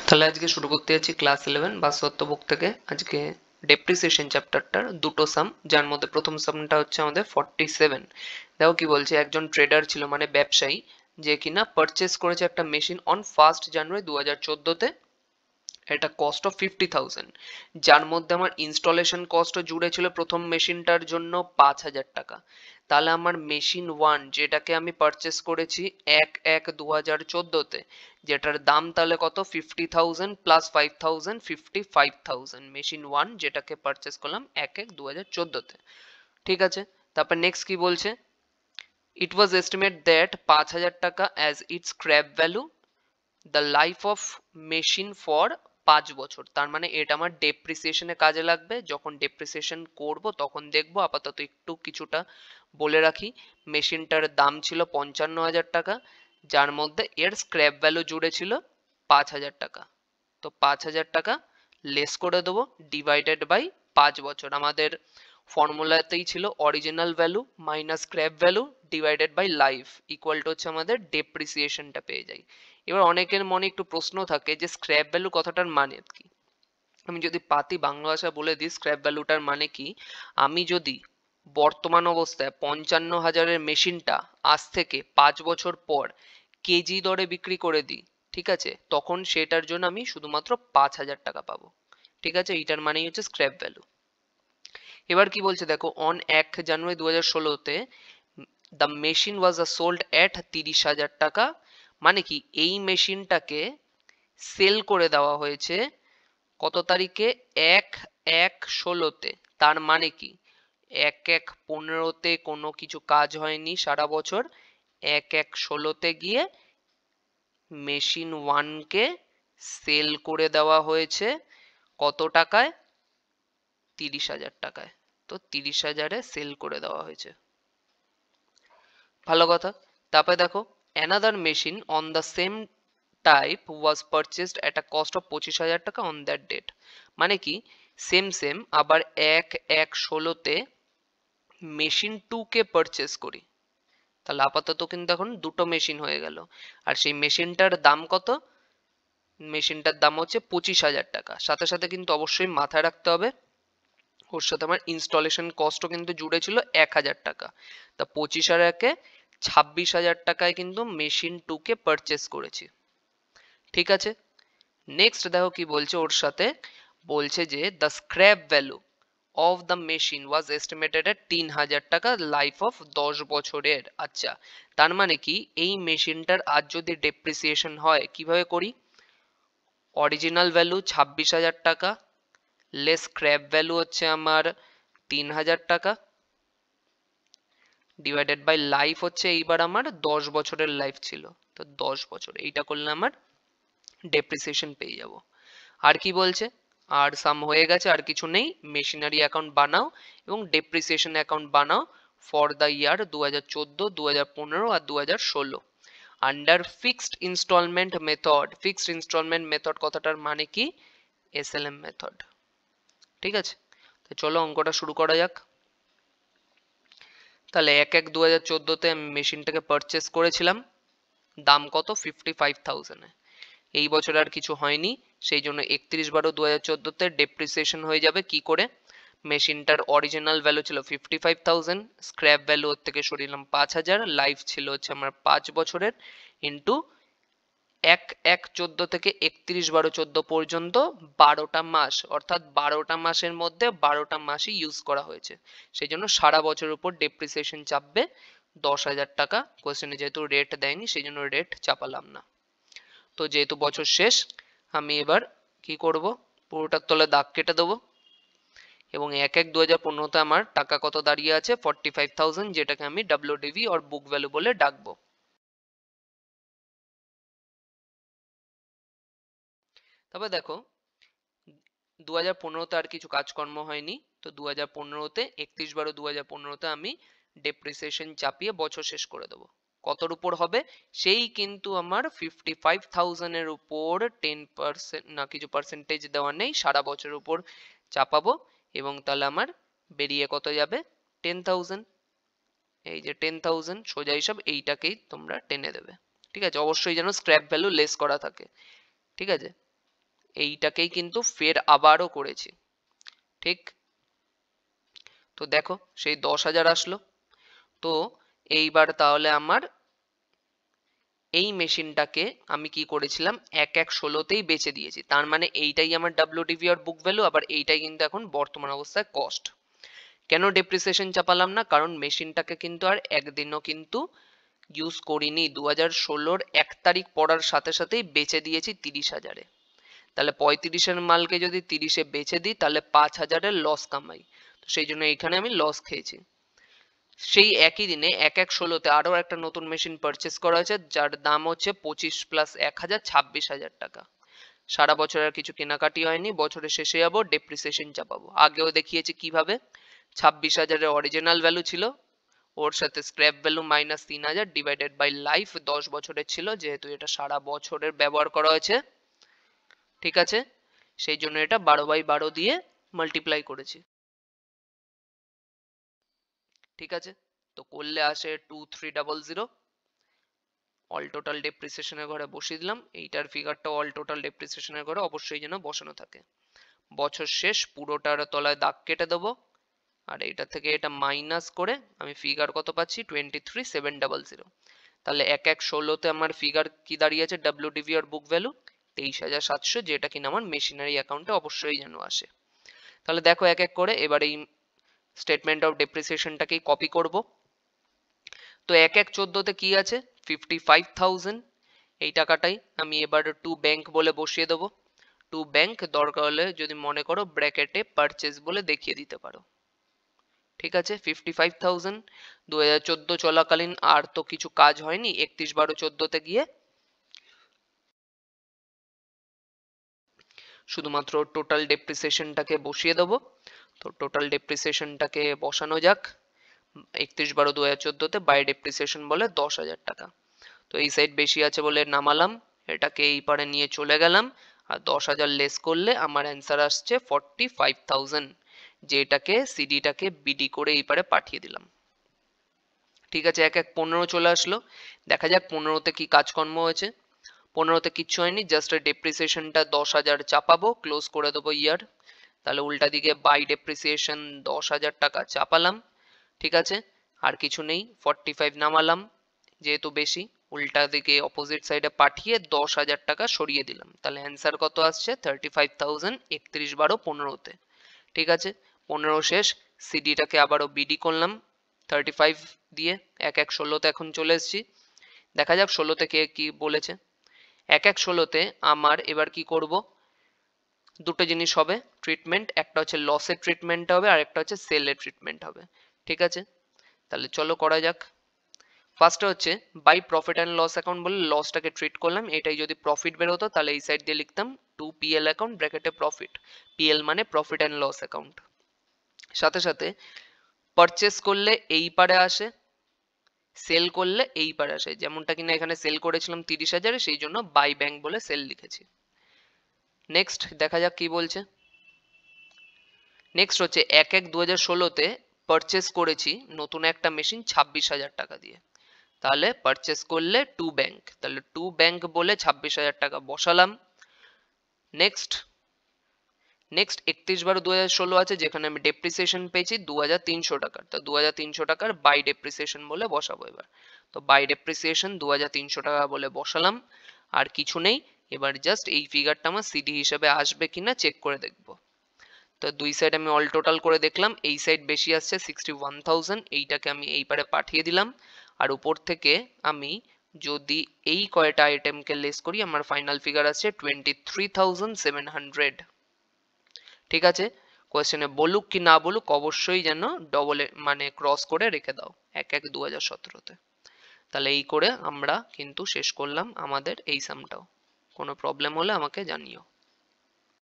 তাহলে আজকে শুরু করতে যাচ্ছি ক্লাস 11 বাস্তবত্ব বুক থেকে। আজকে ডেপ্রিসিয়েশন চ্যাপ্টারটার দুটো সাম, যার মধ্যে প্রথম সামটা হচ্ছে আমাদের 47। দেখো কি বলছে, একজন ট্রেডার ছিল মানে ব্যবসায়ী, যে কিনা পারচেস করেছে একটা মেশিন অন 1 জানুয়ারি 2014-তে। এটা কস্ট অফ 50,000, যার মধ্যে আমার ইনস্টলেশন কস্টও জুড়ে ছিল প্রথম মেশিনটার জন্য 5,000 টাকা। তাহলে আমার মেশিন 1 যেটাকে আমি পারচেস করেছি 1/1/2014-তে, যেটার দাম তাহলে কত, 50,000 প্লাস 5,000, 55,000। মেশিন 1 যেটাকে পারচেস করলাম 1/1/2014-তে। ঠিক আছে, তারপর নেক্সট কি বলছে, ইট ওয়াজ এস্টিমেট দ্যাট 5,000 টাকা as it's scrap value, the life of machine for 5 বছর। তার মানে এটা আমার ডেপ্রিসিয়েশনে কাজে লাগবে, যখন ডেপ্রিসিয়েশন করব তখন দেখবো। আপাতত একটু কিছুটা বলে রাখি, মেশিনটার দাম ছিল 55,000 টাকা, যার মধ্যে এর স্ক্র্যাপ ভ্যালু জুড়ে ছিল 5,000 টাকা। তো 5,000 টাকা লেস করে দেবো, ডিভাইডেড বাই 5 বছর। আমাদের ফর্মুলাতেই ছিল original value minus scrap value divided by life equal to হচ্ছে আমাদের ডেপ্রিসিয়েশনটা পেয়ে যাই। এবার অনেকের মনে একটু প্রশ্ন থাকে যে স্ক্র্যাপ ভ্যালু কথাটার মানে কি। আমি যদি পাতি বাংলা ভাষা বলে দিই স্ক্র্যাপ ভ্যালুটার মানে কি, আমি যদি বর্তমান অবস্থায় 55,000-এর মেশিনটা আজ থেকে 5 বছর পর কেজি দরে বিক্রি করে দিই, ঠিক আছে, তখন সেটার জন্য আমি শুধুমাত্র 5,000 টাকা পাবো। ঠিক আছে, এইটার মানেই হচ্ছে স্ক্র্যাপ ভ্যালু। এবার কি বলছে দেখো, অন 1 জানুয়ারি 2016-তে the machine was sold at 30,000 টাকা। মানে কি, এই মেশিনটাকে সেল করে দেওয়া হয়েছে কত তারিখে, 1/1/16-তে। তার মানে কি, 1/1/15-তে কোনো কিছু কাজ হয়নি সারা বছর, 1/1/16-তে গিয়ে মেশিন 1-কে সেল করে দেওয়া হয়েছে কত টাকায়, 30,000 টাকায়। তো 30,000-এ সেল করে দেওয়া হয়েছে। ভালো কথা। তারপরে দেখো, another machine on the same type was purchased at a cost of 25,000 টাকা অন দ্যাট ডেট। মানে কি, সেম আবার 1/1/16-তে মেশিন 2-কে পারচেস করি। তাহলে আপাতত কিন্তু এখন দুটো মেশিন হয়ে গেল। আর সেই মেশিনটার দাম কত, মেশিনটার দাম হচ্ছে 25,000 টাকা। সাথে সাথে কিন্তু অবশ্যই মাথায় রাখতে হবে, ওর সাথে আমার ইনস্টলেশন কস্টও কিন্তু জুড়ে ছিল 1,000 টাকা। তা 25 আর 1-এ 26,000 টাকায় কিন্তু মেশিন 2-কে পারচেস করেছি। ঠিক আছে, নেক্সট দেখো কি বলছে, ওর সাথে বলছে যে the scrap value of the machine was estimated at 3,000 টাকা, লাইফ অফ 10 বছরের। আচ্ছা, তার মানে কি, এই মেশিনটার আজ যদি ডেপ্রিসিয়েশন হয় কিভাবে করি, অরিজিনাল ভ্যালু 26,000 টাকা লেস স্ক্র্যাপ ভ্যালু হচ্ছে আমার 3,000 টাকা ডিভাইডেড বাই লাইফ হচ্ছে এইবার আমার 10 বছরের লাইফ ছিল, তো 10 বছর, এইটা করলে আমার ডেপ্রিসিয়েশন পেয়ে যাব। আর কি বলছে, আর সাম হয়ে গেছে, আর কিছু নেই। মেশিনারি অ্যাকাউন্ট বানাও এবং ডেপ্রিসিয়েশন অ্যাকাউন্ট বানাও ফর দ্য ইয়ার 2014, 2015 আর 2016 under fixed instalment method. Fixed instalment method কথাটার মানে কি, এসএলএম মেথড। ঠিক আছে, তো চলো অঙ্কটা শুরু করা যাক। তাহলে 1/1/2014-তে আমি মেশিনটাকে পারচেস করেছিলাম, দাম কত, 55,000-এ। এই বছর আর কিছু হয়নি, সেই জন্য 31/12/2014-তে ডেপ্রিসিয়েশন হয়ে যাবে। কি করে, মেশিনটার অরিজিনাল ভ্যালু ছিল 55,000, স্ক্র্যাপ ভ্যালু ওর থেকে সরিলাম 5,000, লাইফ ছিল হচ্ছে আমার 5 বছরের, ইন্টু 1/1/14 থেকে 31/12/14 পর্যন্ত 12টা মাস, অর্থাৎ 12টা মাসের মধ্যে 12টা মাসই ইউজ করা হয়েছে, সেই জন্য সারা বছরের উপর ডেপ্রিসিয়েশন চাপবে 10,000 টাকা। কোশ্চেনে যেহেতু রেট দেয়নি সেই জন্য রেট চাপালাম না। তো যেহেতু বছর শেষ, আমি এবার কি করব, পুরোটার তলে দাগ কেটে দেবো এবং 1/1/2015-তে আমার টাকা কত দাঁড়িয়ে আছে, 45,000, যেটাকে আমি ডাব্লিউডিভি অর বুক ভ্যালু বলে ডাকবো। তবে দেখো, 2015-তে আর কিছু কাজকর্ম হয়নি, তো 2015-তে 31/12/2015-তে আমি ডেপ্রিসিয়েশন চাপিয়ে বছর শেষ করে দেবো। কতর উপর হবে, সেই কিন্তু আমার 55,000-এর উপর 10% না, কিছু পার্সেন্টেজ দেওয়া নেই, সারা বছরের উপর চাপাবো এবং তাহলে আমার বেরিয়ে কত যাবে, 10,000। এই যে 10,000 সোজা হিসাব, এইটাকেই তোমরা টেনে দেবে। ঠিক আছে, অবশ্যই যেন স্ক্র্যাপ ভ্যালু লেস করা থাকে। ঠিক আছে, এইটাকেই কিন্তু ফের আবারও করেছি, ঠিক। তো দেখো সেই 10,000 আসলো। তো এইবার তাহলে আমার এই মেশিনটাকে আমি কি করেছিলাম, 1/16তেই বেচে দিয়েছি। তার মানে এইটাই আমার WDV আর বুক ভ্যালু, আবার এইটাই কিন্তু এখন বর্তমান অবস্থায় কস্ট। কেন ডেপ্রিসিয়েশন চাপালাম না? কারণ মেশিনটাকে কিন্তু আর একদিনও কিন্তু ইউজ করিনি। 2016-র 1 তারিখ পড়ার সাথে সাথেই বেচে দিয়েছি 30,000-এ। তাহলে 35-এর মালকে যদি 30-এ বেচে দিই তাহলে 5,000-এর লস কামাই। তো সেই জন্য এখানে আমি লস খেয়েছি। সেই একই দিনে 1/16-তে আরো একটা নতুন মেশিন পারচেস করা হয়েছে, যার দাম হচ্ছে 25 + 1,000 26,000 টাকা। সারা বছর আর কিছু কেনাকাটি হয়নি, বছরের শেষে যাবো ডেপ্রিসিয়েশন চাপাবো। আগেও দেখিয়েছি কিভাবে। 26,000-এর অরিজিনাল ভ্যালু ছিল, ওর সাথে scrap value minus 3,000 divided by life 10 বছরের ছিল, যেহেতু এটা সারা বছরের ব্যবহার করা হয়েছে, ঠিক আছে। সেই জন্য এটা 12/12 দিয়ে মাল্টিপ্লাই করেছি, ঠিক আছে। তো করলে আসে 2300। অল টোটাল ডেপ্রিসিয়েশনের ঘরে বসিয়ে দিলাম। এইটার ফিগারটা অল টোটাল ডেপ্রিসিয়েশনের ঘরে অবশ্যই যেন বসানো থাকে। বছর শেষ পুরোটার তলায় দাগ কেটে দেবো, আর এটা থেকে এটা মাইনাস করে আমি ফিগার কত পাচ্ছি, 23,700। তাহলে 1/16-তে আমার ফিগার কি দাঁড়িয়েছে, WDV আর বুক ভ্যালু 23,700, যেটা কিনা আমার মেশিনারি অ্যাকাউন্টে অবশ্যই যেন আসে। তাহলে দেখো এক এক করে এবার এই স্টেটমেন্ট অফ ডেপ্রিসিয়েশনটাকেই কপি করব। তো 1/14-তে কি আছে, 55,000। এই টাকাটাই আমি এবার টু ব্যাংক বলে বসিয়ে দেবো। টু ব্যাংক দরকার হলে যদি মনে করো ব্র্যাকেটে পারচেজ বলে দেখিয়ে দিতে পারো, ঠিক আছে। 55,000 2014 চলাকালীন আর তো কিছু কাজ হয়নি, 31/12/14-তে গিয়ে শুধুমাত্র টোটাল ডেপ্রিসিয়েশনটাকে বসিয়ে দেবো। তো টোটাল ডেপ্রিসিয়েশনটাকে বসানো যাক। 31/12/2014-তে বাই ডেপ্রিসিয়েশন বলে 10,000 টাকা। তো এই সাইড বেশি আছে বলে নামালাম, এটাকে এই পারে নিয়ে চলে গেলাম, আর 10,000 লেস করলে আমার অ্যান্সার আসছে 45,000, যেটাকে সিডিটাকে বিডি করে এই পারে পাঠিয়ে দিলাম, ঠিক আছে। 1/15 চলে আসলো। দেখা যাক 15-তে কি কাজকর্ম হয়েছে। 15-তে কিচ্ছু হয়নি, জাস্ট ডেপ্রিসিয়েশনটা 10,000 চাপাবো, ক্লোজ করে দেবো ইয়ার। তাহলে উল্টা দিকে বাই ডেপ্রিসিয়েশন 10,000 টাকা চাপালাম, ঠিক আছে। আর কিছু নেই, 45 নামালাম, যেহেতু বেশি উল্টা দিকে অপোজিট সাইডে পাঠিয়ে 10,000 টাকা সরিয়ে দিলাম। তাহলে অ্যান্সার কত আসছে, 35,000 31/12/15-তে, ঠিক আছে। 15 শেষ, সিডিটাকে আবারও বিডি করলাম 35 দিয়ে। 1/16-তে এখন চলে এসেছি। দেখা যাক 16-তে কে কি বলেছে। 1/16-তে আমার এবার কি করব, দুটো জিনিস হবে ট্রিটমেন্ট, একটা হচ্ছে লসের ট্রিটমেন্ট হবে আর একটা হচ্ছে সেলের ট্রিটমেন্ট হবে, ঠিক আছে। তাহলে চলো করা যাক। ফার্স্টে হচ্ছে by profit and loss account বলে লসটাকে ট্রিট করলাম। এটাই যদি প্রফিট বের হতো তাহলে এই সাইড দিয়ে লিখতাম 2PL অ্যাকাউন্ট ব্র্যাকেটে প্রফিট, PL মানে প্রফিট অ্যান্ড লস অ্যাকাউন্ট। সাথে সাথে পারচেস করলে এই পারে আসে, সেল করলে এই পারে আসে। যেমনটা কিনা এখানে সেল করেছিলাম 30,000-এ, সেই জন্য বাই ব্যাংক বলে সেল লিখেছি। নেক্সট দেখা যাক কি বলছে। নেক্সট হচ্ছে 1/1/2016-তে পারচেস করেছি নতুন একটা মেশিন 26,000 টাকা দিয়ে। তাহলে পারচেস করলে টু ব্যাংক, তাহলে টু ব্যাংক বলে 26,000 টাকা বসালাম। নেক্সট 31/12/2016 আছে, যেখানে আমি ডেপ্রিসিয়েশন পেয়েছি 2,300 টাকার। তো 2,300 টাকার বাই ডেপ্রিসিয়েশন বলে বসাবো এবার। তো বাই ডেপ্রিসিয়েশন 2,300 টাকা বলে বসালাম। আর কিছু নেই, এবার জাস্ট এই ফিগারটা আমার সিডি হিসেবে আসবে কিনা চেক করে দেখবো। তো দুই সাইড আমি অল টোটাল করে দেখলাম, এই সাইড বেশি আসছে 61,000, এইটাকে আমি এই পারে পাঠিয়ে দিলাম। আর উপর থেকে আমি যদি এই কয়টা আইটেমকে লেস করি আমার ফাইনাল ফিগার আসছে 23,700, ঠিক আছে। কোয়েশ্চেনে বলুক কি না বলুক অবশ্যই যেন ডবল মানে ক্রস করে রেখে দাও 1/1/2017-তে। তাহলে এই করে আমরা কিন্তু শেষ করলাম আমাদের এই সামটাও। কোনো প্রবলেম হলে আমাকে জানিও।